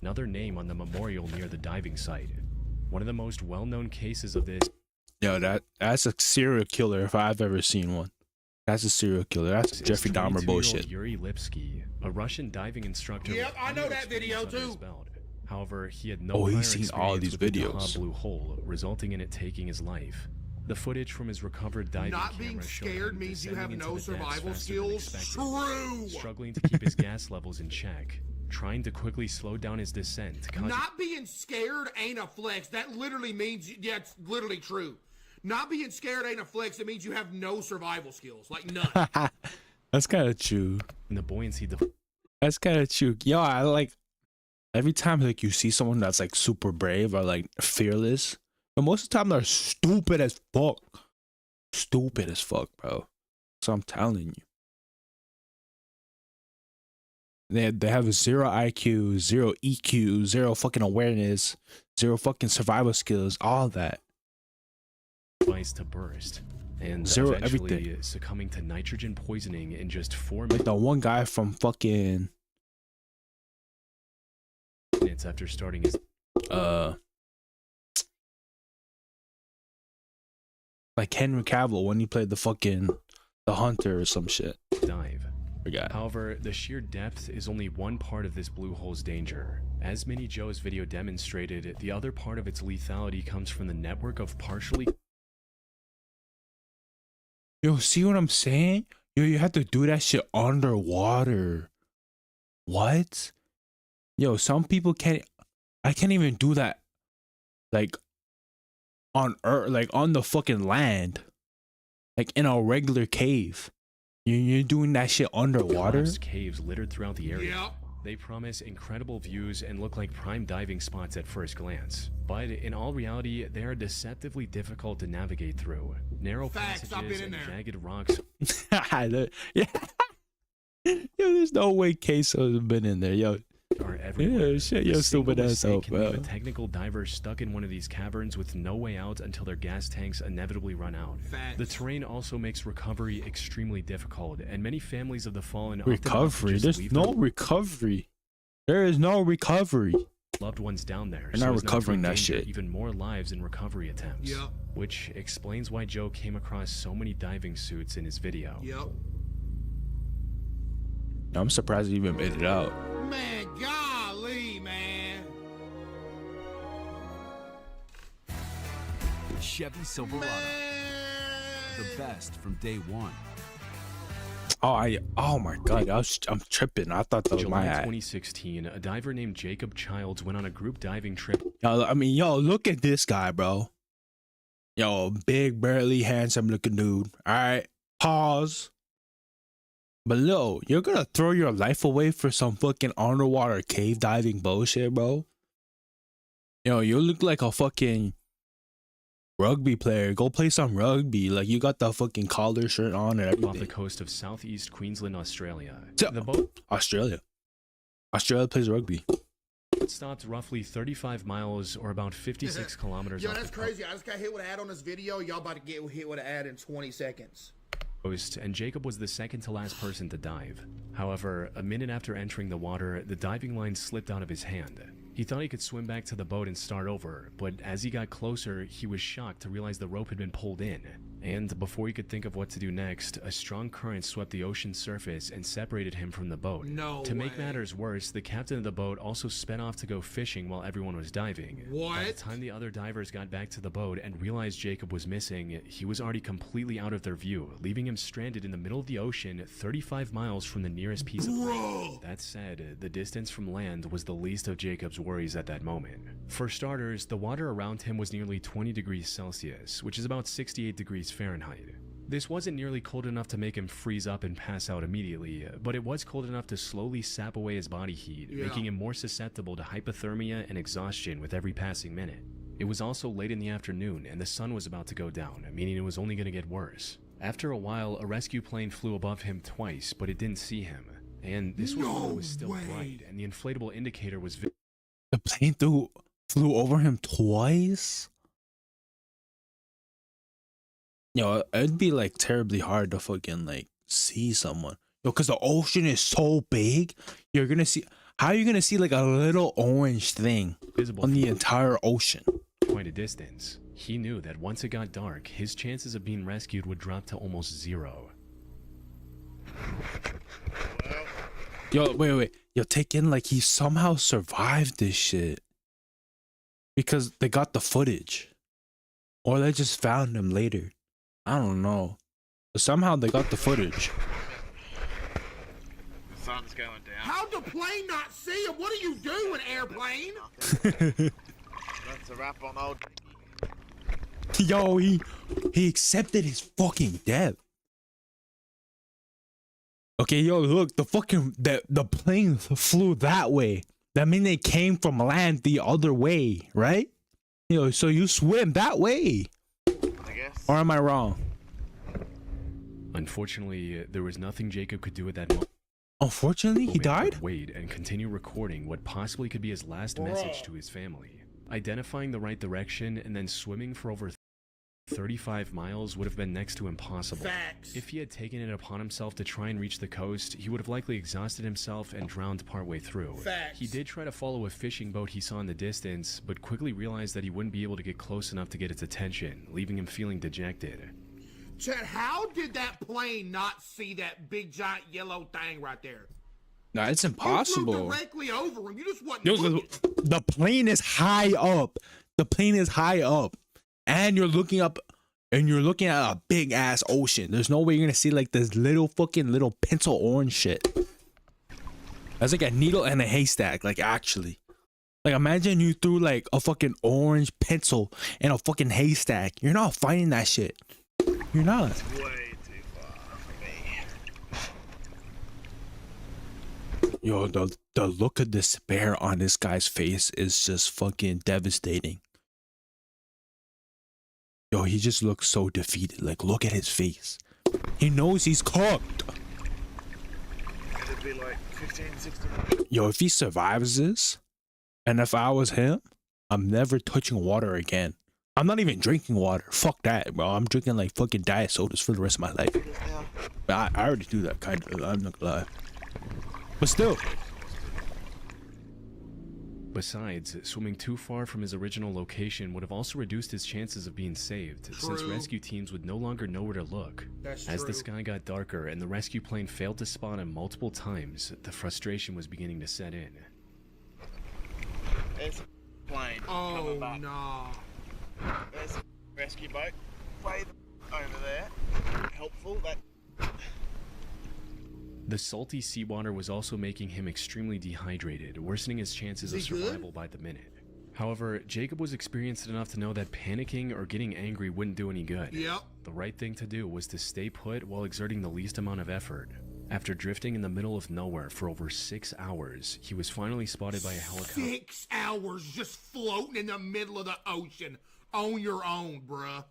another name on the memorial near the diving site. One of the most well-known cases of this Yo, that's a serial killer if I've ever seen one. That's a serial killer. That's is Jeffrey Dahmer 22-year-old bullshit. Yuri Lipsky, a Russian diving instructor. Yep, with I know plenty of that video, experience under his too. belt. However, he had no Oh, prior he's seen all experience these with the videos. Dahab Blue Hole, resulting in it taking his life. The footage from his recovered diving Not being camera showed scared him means you descending have into no the depths survival faster than skills. expected, True. struggling to keep his gas levels in check, trying to quickly slow down his descent, causing Not being scared ain't a flex. That literally means, yeah, it's literally true. Not being scared ain't a flex. It means you have no survival skills. Like, none. That's kind of true. the buoyancy That's kind of true. Yo, I like every time like you see someone that's like super brave or like fearless, but most of the time they're stupid as fuck. Stupid as fuck, bro. So I'm telling you. They have zero IQ, zero EQ, zero fucking awareness, zero fucking survival skills, all that. device to burst, and Zero eventually everything. succumbing to nitrogen poisoning in just 4 Like the one guy from fucking minutes after starting his like Henry Cavill when he played the Hunter or some shit. dive. Forgot. However, the sheer depth is only one part of this blue hole's danger. As Mini Joe's video demonstrated, the other part of its lethality comes from the network of partially Yo, see what I'm saying? Yo, you have to do that shit underwater. What? Yo, some people can't. I can't even do that. Like on Earth, like on the fucking land, like in a regular cave. You're doing that shit underwater. collapsed caves littered throughout the area. Yep. They promise incredible views and look like prime diving spots at first glance. But in all reality, they are deceptively difficult to navigate through. Narrow Facts, I've passages been in and there. jagged rocks Yeah. Yo, there's no way Queso's been in there. Yo, are everywhere. yeah, shit, A yo, single stupid ass mistake up, can leave bro. a technical diver stuck in one of these caverns with no way out until their gas tanks inevitably run out. Facts. The terrain also makes recovery extremely difficult, and many families of the fallen often opt to Recovery. just There's leave no their recovery. There is no recovery. loved ones down there. They're not as to recovering that endanger shit. Even more lives in recovery attempts. Yep. Which explains why Joe came across so many diving suits in his video. Yep. I'm surprised he even made it out. Man, golly, man. Chevy Silverado, Man. the best from day one. Oh my god, I'm tripping. I thought that was July my ad. 2016, a diver named Jacob Childs went on a group diving trip. Yo, look at this guy, bro. Yo, big, burly, handsome looking dude. All right, pause. But Lil, you're gonna throw your life away for some fucking underwater cave diving bullshit, bro? Yo, you look like a fucking rugby player. Go play some rugby. Like, you got the fucking collar shirt on and everything. Off the coast of southeast Queensland, Australia. So- The boat Australia plays rugby. stopped roughly 35 miles or about 56 kilometers Yo, off that's the crazy. I just got hit with an ad on this video. Y'all about to get hit with an ad in 20 seconds. coast, and Jacob was the second to last person to dive. However, a minute after entering the water, the diving line slipped out of his hand. He thought he could swim back to the boat and start over, but as he got closer, he was shocked to realize the rope had been pulled in. And before he could think of what to do next, a strong current swept the ocean's surface and separated him from the boat. No To make way. matters worse, the captain of the boat also sped off to go fishing while everyone was diving. By the What? time the other divers got back to the boat and realized Jacob was missing, he was already completely out of their view, leaving him stranded in the middle of the ocean 35 miles from the nearest piece of land. That said, the distance from land was the least of Jacob's worries at that moment. For starters, the water around him was nearly 20 degrees Celsius, which is about 68 degrees Fahrenheit. This wasn't nearly cold enough to make him freeze up and pass out immediately, but it was cold enough to slowly sap away his body heat, making him more susceptible to hypothermia and exhaustion with every passing minute. It was also late in the afternoon and the sun was about to go down, meaning it was only going to get worse. After a while, a rescue plane flew above him twice, but it didn't see him. And this was when it was still bright, and the inflatable indicator was The plane flew over him twice? Yo, it'd be like terribly hard to fucking like see someone. Yo, because the ocean is so big, you're gonna see. How are you gonna see like a little orange thing visible on the from entire ocean? quite a distance. He knew that once it got dark, his chances of being rescued would drop to almost zero. Yo, wait. Yo, take in like he somehow survived this shit. Because they got the footage. Or they just found him later. I don't know. But somehow they got the footage. The sun's going down. How'd the plane not see him? What are you doing, airplane? That's a wrap on old. Yo, he accepted his fucking death. Okay, yo, look, the plane flew that way. That means they came from land the other way, right? Yo, so you swim that way. I guess. Or am I wrong? Unfortunately, there was nothing Jacob could do at that moment. Unfortunately, he died? Wait and continue recording what possibly could be his last message to his family. Identifying the right direction and then swimming for over 35 miles would have been next to impossible. Facts. If he had taken it upon himself to try and reach the coast, he would have likely exhausted himself and drowned partway through. Facts. He did try to follow a fishing boat he saw in the distance, but quickly realized that he wouldn't be able to get close enough to get its attention, leaving him feeling dejected. Chad, how did that plane not see that big giant yellow thing right there? Nah, it's You flew impossible. directly over him. You just wasn't Yo, looking. the plane is high up. The plane is high up. And you're looking up and you're looking at a big ass ocean. There's no way you're gonna see like this little pencil orange shit. That's like a needle and a haystack, like actually. Like imagine you threw like a fucking orange pencil in a fucking haystack. You're not finding that shit. You're not. Way too far for me. Yo, the look of despair on this guy's face is just fucking devastating. Yo, he just looks so defeated. Like, look at his face. He knows he's cooked. It'd be like 15, 16. Yo, if he survives this, and if I was him, I'm never touching water again. I'm not even drinking water. Fuck that, bro. I'm drinking like fucking diet sodas for the rest of my life. I already do that kind of. I'm not gonna lie. But still. Besides, swimming too far from his original location would have also reduced his chances of being saved, since True. rescue teams would no longer know where to look. That's As true. the sky got darker and the rescue plane failed to spot him multiple times, the frustration was beginning to set in. There's a plane Oh, coming back. no. There's a rescue boat way over there. Helpful. That The salty seawater was also making him extremely dehydrated, worsening his chances of Is he good? survival by the minute. However, Jacob was experienced enough to know that panicking or getting angry wouldn't do any good. Yep. The right thing to do was to stay put while exerting the least amount of effort. After drifting in the middle of nowhere for over 6 hours, he was finally spotted by a helicopter. 6 hours just floating in the middle of the ocean on your own, bruh.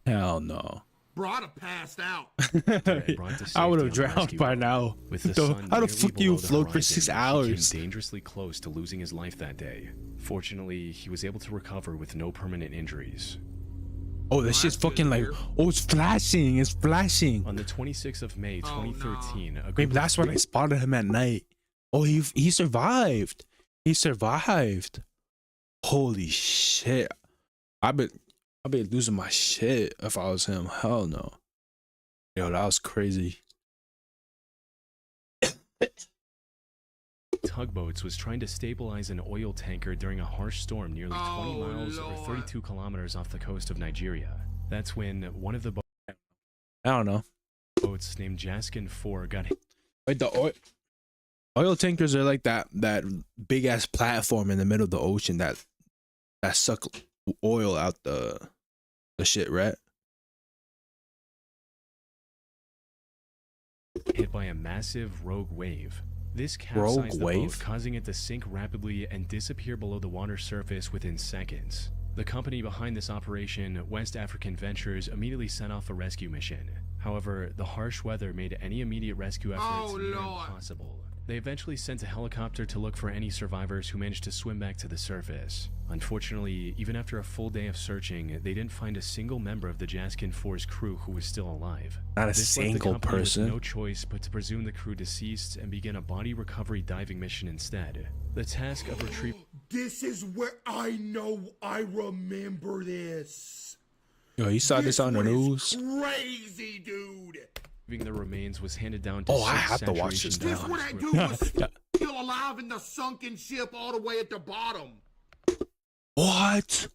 Hell no. Bro, I'd have passed out. and brought to I would have safety on the drowned rescue by boat. now. With the So, sun how the nearly fuck you below the float for horizon, 6 he hours? came dangerously close to losing his life that day. Fortunately, he was able to recover with no permanent injuries. Oh, this shit's that's good fucking to like, hear. oh, it's flashing. It's flashing. On the 26th of May, Oh, no. 2013, a group Maybe of that's when I spotted him at night. Oh, he survived. He survived. Holy shit. I'd be losing my shit if I was him. Hell no. Yo, that was crazy. tugboats was trying to stabilize an oil tanker during a harsh storm nearly 20 Oh, miles or Lord. 32 kilometers off the coast of Nigeria. That's when one of the I don't know. boats named Jaskin 4 got hit Like the oil tankers are like that big ass platform in the middle of the ocean that suck oil out the shit, right? by a massive rogue wave. This capsized the wave? boat, causing it to sink rapidly and disappear below the water surface within seconds. The company behind this operation, West African Ventures, immediately set off a rescue mission. However, the harsh weather made any immediate rescue efforts Oh, near Lord. impossible. They eventually sent a helicopter to look for any survivors who managed to swim back to the surface. Unfortunately, even after a full day of searching, they didn't find a single member of the Jaskin 4's crew who was still alive. Not a This left the single company with person. no choice but to presume the crew deceased and begin a body recovery diving mission instead. The task of retrieving This is where I know I remember this. Yo, you saw this on the was news? Crazy, dude. the remains was handed down to Oh, I six have to watch this saturation This now. where that divers dude who- was still alive in the sunken ship all the way at the bottom. What?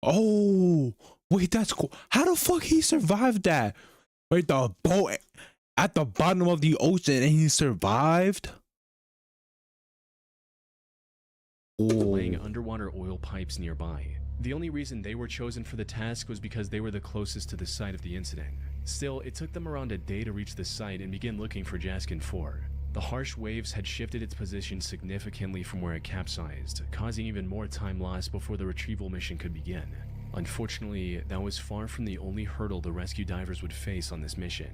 Oh, wait, that's cool. How the fuck he survived that? Wait, the boat at the bottom of the ocean and he survived? laying Oh, underwater oil pipes nearby. The only reason they were chosen for the task was because they were the closest to the site of the incident. Still, it took them around a day to reach the site and begin looking for Jaskin 4. The harsh waves had shifted its position significantly from where it capsized, causing even more time lost before the retrieval mission could begin. Unfortunately, that was far from the only hurdle the rescue divers would face on this mission.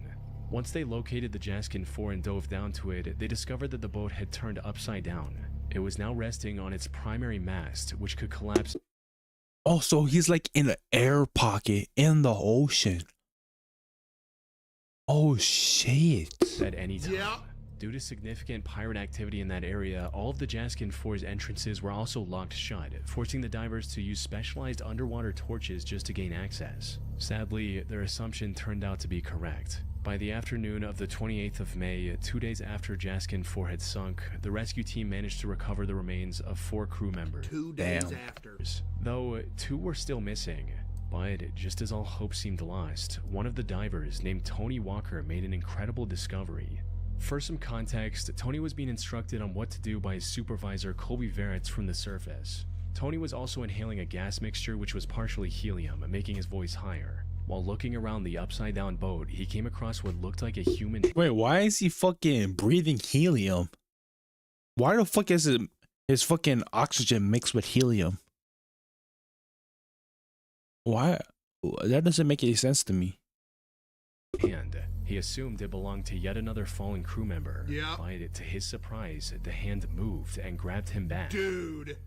Once they located the Jaskin 4 and dove down to it, they discovered that the boat had turned upside down. It was now resting on its primary mast, which could collapse oh, so he's like in an air pocket in the ocean. Oh shit. at any time. Yeah. Due to significant pirate activity in that area, all of the Jaskin 4's entrances were also locked shut, forcing the divers to use specialized underwater torches just to gain access. Sadly, their assumption turned out to be correct. By the afternoon of the 28th of May, 2 days after Jaskin 4 had sunk, the rescue team managed to recover the remains of 4 crew members. 2 days Damn. after. Though 2 were still missing. But just as all hope seemed lost, one of the divers, named Tony Walker, made an incredible discovery. For some context, Tony was being instructed on what to do by his supervisor, Colby Veritz, from the surface. Tony was also inhaling a gas mixture which was partially helium, making his voice higher. While looking around the upside-down boat, he came across what looked like a human. Wait, why is he fucking breathing helium? Why the fuck is his fucking oxygen mixed with helium? Why? That doesn't make any sense to me. hand. He assumed it belonged to yet another fallen crew member. Yeah. But to his surprise, the hand moved and grabbed him back. Dude.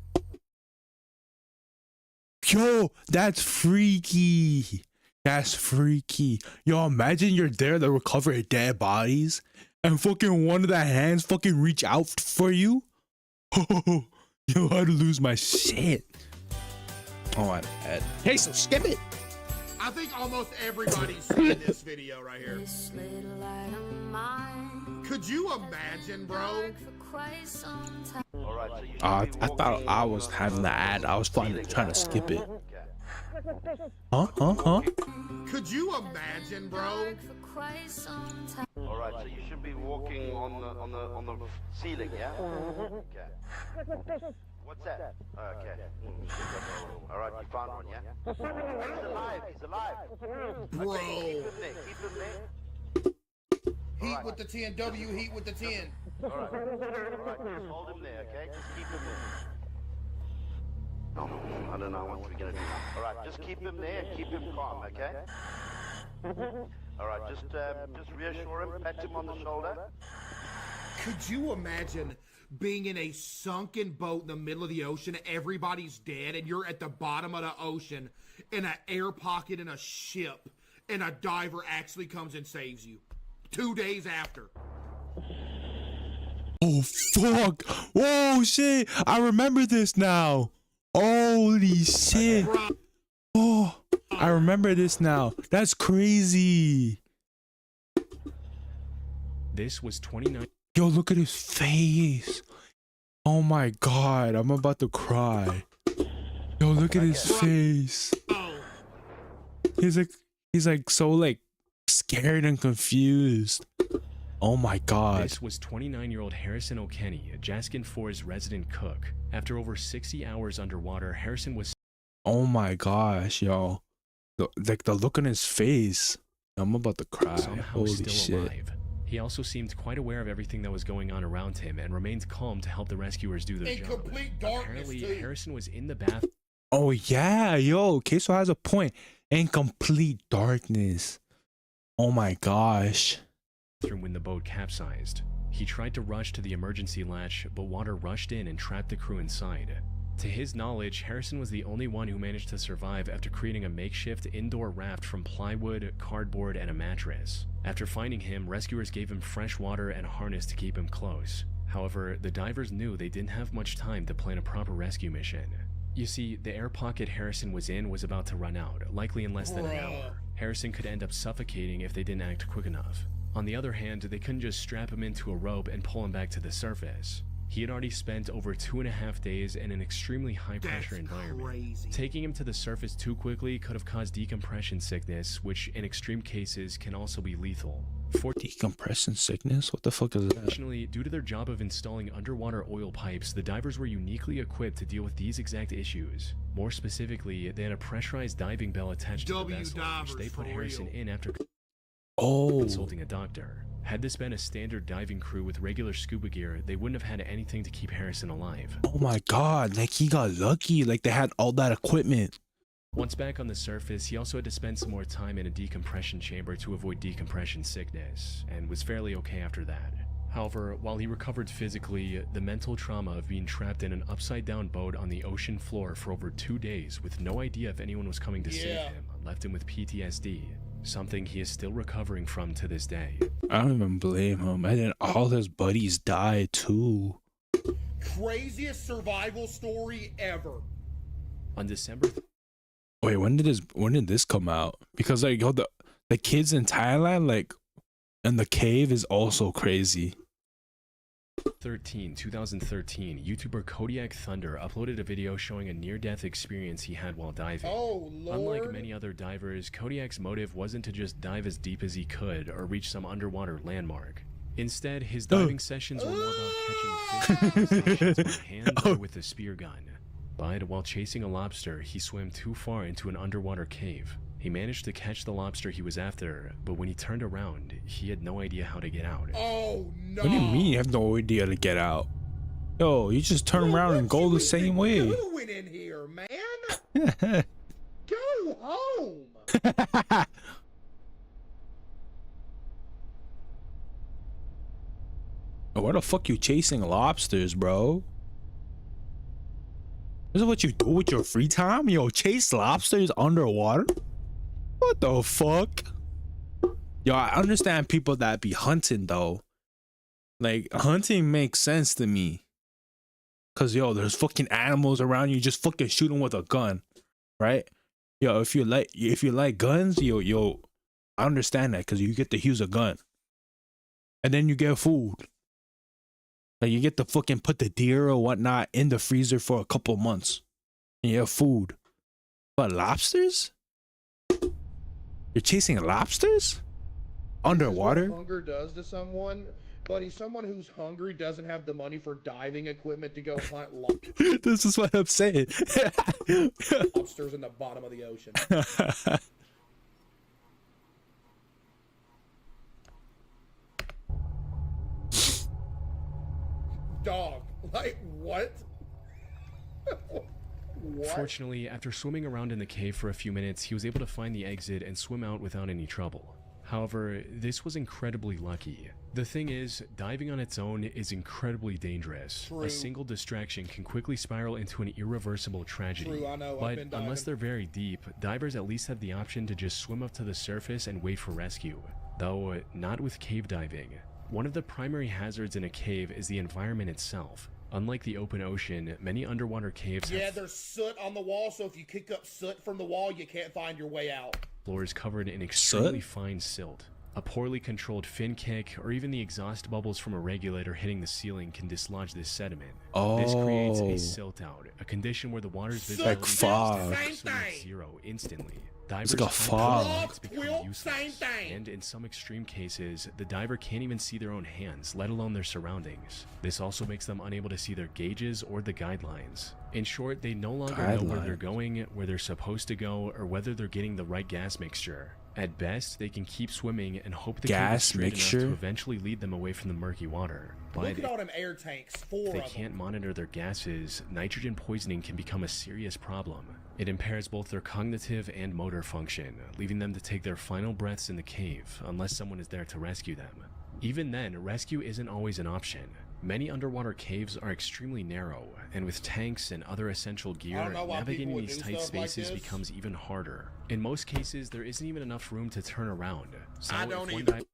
Yo, that's freaky. That's freaky. Yo, imagine you're there to recover dead bodies and fucking one of the hands fucking reach out for you. Oh, yo, I'd lose my shit. Oh, my bad. Hey, so skip it. I think almost everybody's seen this video right here. This little light of mine Could you imagine, bro? for quite some time. I thought I was having the ad. I was trying to skip it. Huh? Could you imagine, bro? All right, so you should be walking on the ceiling, yeah? Okay. What's that? Okay. All right, you found one, yeah? He's alive. He's alive. Bro. Okay, keep him there. Keep him there. Heat with the 10. W heat with the 10. All right. All right. Just hold him there, okay? Just keep him there. No, I don't know what we're gonna do. All right, just keep him there and keep him calm, okay? All right, just reassure him, pat him on the shoulder. Could you imagine being in a sunken boat in the middle of the ocean, everybody's dead, and you're at the bottom of the ocean in an air pocket in a ship, and a diver actually comes and saves you 2 days after? Oh fuck! Oh shit! I remember this now. Holy shit! Oh, I remember this now. That's crazy. This was 29. Yo, look at his face. Oh my god, I'm about to cry. Yo, look at his face. He's like so like scared and confused. Oh my god. This was 29-year-old Harrison O'Kenny, a Jaskin 4's resident cook. After over 60 hours underwater, Harrison was... Oh my gosh, yo. Like the look on his face. I'm about to cry. somehow Holy still shit. alive. He also seemed quite aware of everything that was going on around him and remained calm to help the rescuers do their In job. complete darkness, Apparently, too. Harrison was in the bath Oh yeah, yo, Queso has a point. In complete darkness. Oh my gosh. bathroom when the boat capsized. He tried to rush to the emergency latch, but water rushed in and trapped the crew inside. To his knowledge, Harrison was the only one who managed to survive after creating a makeshift indoor raft from plywood, cardboard, and a mattress. After finding him, rescuers gave him fresh water and a harness to keep him close. However, the divers knew they didn't have much time to plan a proper rescue mission. You see, the air pocket Harrison was in was about to run out, likely in less than an hour. Harrison could end up suffocating if they didn't act quick enough. On the other hand, they couldn't just strap him into a rope and pull him back to the surface. He had already spent over 2.5 days in an extremely high-pressure environment. Crazy. Taking him to the surface too quickly could have caused decompression sickness, which in extreme cases can also be lethal. Decompression sickness? What the fuck is that? Fortunately, due to their job of installing underwater oil pipes, the divers were uniquely equipped to deal with these exact issues. More specifically, they had a pressurized diving bell attached to the vessel, which they put Harrison in after consulting a doctor. Had this been a standard diving crew with regular scuba gear, they wouldn't have had anything to keep Harrison alive. Oh my god, like he got lucky, like they had all that equipment. Once back on the surface, he also had to spend some more time in a decompression chamber to avoid decompression sickness, and was fairly okay after that. However, while he recovered physically, the mental trauma of being trapped in an upside-down boat on the ocean floor for over 2 days with no idea if anyone was coming to save him left him with PTSD, something he is still recovering from to this day. I don't even blame him. And then all his buddies died too. Craziest survival story ever. On December Wait, when did this come out? Because like yo, the kids in Thailand, like in the cave is also crazy. 2013, YouTuber Kodiak Thunder uploaded a video showing a near-death experience he had while diving. Oh, Lord. Unlike many other divers, Kodiak's motive wasn't to just dive as deep as he could or reach some underwater landmark. Instead, his diving sessions were more about catching fish with hand or with a spear gun. But while chasing a lobster, he swam too far into an underwater cave. He managed to catch the lobster he was after, but when he turned around, he had no idea how to get out. Oh, no. What do you mean you have no idea to get out? Yo, you just turn around and go the same way. Doing in here, man? Go home. Why the fuck you chasing lobsters, bro? This is what you do with your free time? Yo, chase lobsters underwater? What the fuck? Yo, I understand people that be hunting though. Like, hunting makes sense to me. Cause yo, there's fucking animals around you, just fucking shoot them with a gun. Right? Yo, if you like guns, yo, I understand that because you get to use a gun. And then you get food. Like you get to fucking put the deer or whatnot in the freezer for a couple months. And you have food. But lobsters? You're chasing lobsters? Underwater? What hunger does to someone, buddy. Someone who's hungry doesn't have the money for diving equipment to go hunt This is what I'm saying. lobsters in the bottom of the ocean. Dog, like what? What? Fortunately, after swimming around in the cave for a few minutes, he was able to find the exit and swim out without any trouble. However, this was incredibly lucky. The thing is, diving on its own is incredibly dangerous. True. A single distraction can quickly spiral into an irreversible tragedy. True, I know, I've But been diving. unless they're very deep, divers at least have the option to just swim up to the surface and wait for rescue. Though, not with cave diving. One of the primary hazards in a cave is the environment itself. Unlike the open ocean, many underwater caves Yeah, have there's soot on the wall, so if you kick up soot from the wall, you can't find your way out. floors covered in extremely fine silt. A poorly controlled fin kick, or even the exhaust bubbles from a regulator hitting the ceiling can dislodge this sediment. This creates a silt out, a condition where the water's visibility Like fog. Same thing. zero instantly. Divers like a fog. products become Quilt, useless, same thing. and in some extreme cases, the diver can't even see their own hands, let alone their surroundings. This also makes them unable to see their gauges or the guidelines. In short, they no longer know where they're going, where they're supposed to go, or whether they're getting the right gas mixture. At best, they can keep swimming and hope the cave is Gas straight enough mixture? to eventually lead them away from the murky water. But Look at all them air tanks, four if they of can't them. monitor their gases, nitrogen poisoning can become a serious problem. It impairs both their cognitive and motor function, leaving them to take their final breaths in the cave unless someone is there to rescue them. Even then, rescue isn't always an option. Many underwater caves are extremely narrow, and with tanks and other essential gear, don't know why people navigating would these do tight stuff like spaces this. becomes even harder. In most cases, there isn't even enough room to turn around. So I if don't one either. diver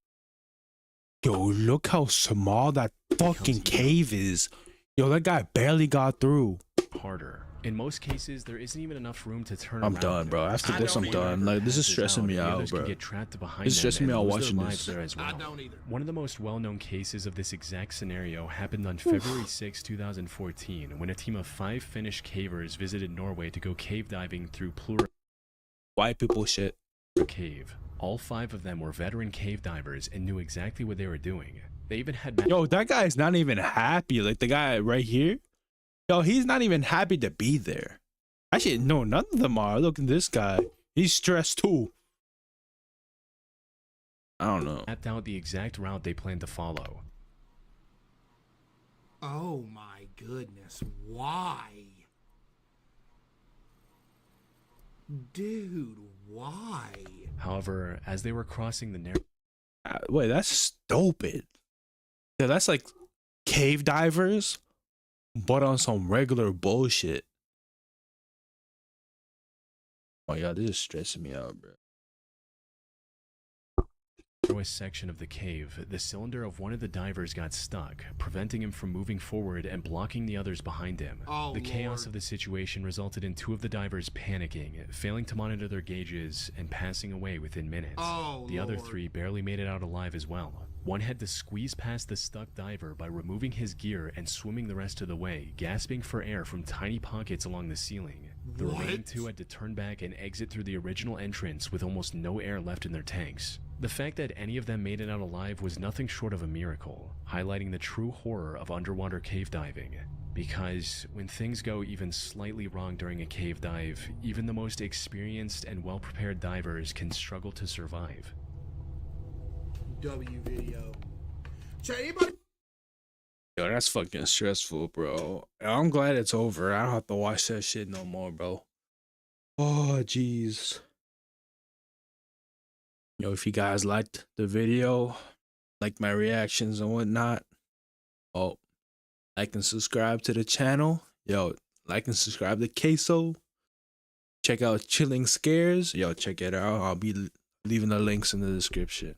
Yo, look how small that fucking even- cave is. Yo, that guy barely got through. harder. In most cases, there isn't even enough room to turn I'm around. done, bro. After I this, I'm don't done. either. Like, this is Passes stressing me and out, others bro. can get trapped behind It's them stressing me and out lose their watching lives this. there as well. I don't either. One of the most well-known cases of this exact scenario happened on February 6, 2014, when a team of 5 Finnish cavers visited Norway to go cave diving through Plura White people shit. Cave. All 5 of them were veteran cave divers and knew exactly what they were doing. They even had Yo, that guy's not even happy. Like, the guy right here. Yo, he's not even happy to be there. Actually, no, none of them are. Look at this guy. He's stressed too. I don't know. mapped out the exact route they planned to follow. Oh my goodness, why? Dude, why? However, as they were crossing the narrow Wait, that's stupid. Yeah, that's like cave divers, but on some regular bullshit. Oh yeah, this is stressing me out, bro. narrowest section of the cave, the cylinder of one of the divers got stuck, preventing him from moving forward and blocking the others behind him. Oh, The chaos Lord. of the situation resulted in 2 of the divers panicking, failing to monitor their gauges, and passing away within minutes. Oh, The other Lord. 3 barely made it out alive as well. One had to squeeze past the stuck diver by removing his gear and swimming the rest of the way, gasping for air from tiny pockets along the ceiling. The remaining What? 2 had to turn back and exit through the original entrance with almost no air left in their tanks. The fact that any of them made it out alive was nothing short of a miracle, highlighting the true horror of underwater cave diving. Because when things go even slightly wrong during a cave dive, even the most experienced and well-prepared divers can struggle to survive. W video. So anybody Yo, that's fucking stressful, bro. I'm glad it's over. I don't have to watch that shit no more, bro. Oh, jeez. Yo, if you guys liked the video, like my reactions and whatnot, oh, like and subscribe to the channel. Yo, like and subscribe to Queso. Check out Chilling Scares. Yo, check it out. I'll be leaving the links in the description.